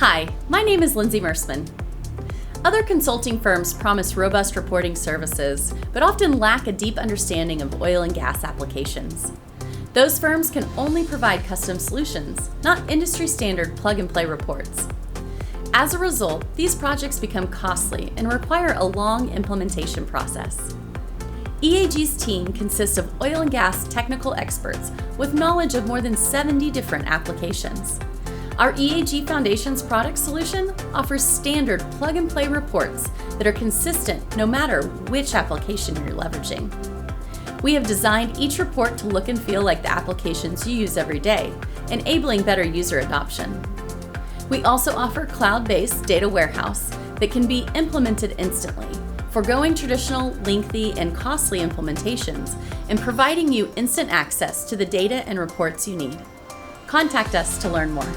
Hi, my name is Lindsay Mersman. Other consulting firms promise robust reporting services, but often lack a deep understanding of oil and gas applications. Those firms can only provide custom solutions, not industry-standard plug-and-play reports. As a result, these projects become costly and require a long implementation process. EAG's team consists of oil and gas technical experts with knowledge of more than 70 different applications. Our EAG Foundations product solution offers standard plug-and-play reports that are consistent no matter which application you're leveraging. We have designed each report to look and feel like the applications you use every day, enabling better user adoption. We also offer cloud-based data warehouse that can be implemented instantly, forgoing traditional, lengthy, and costly implementations and providing you instant access to the data and reports you need. Contact us to learn more.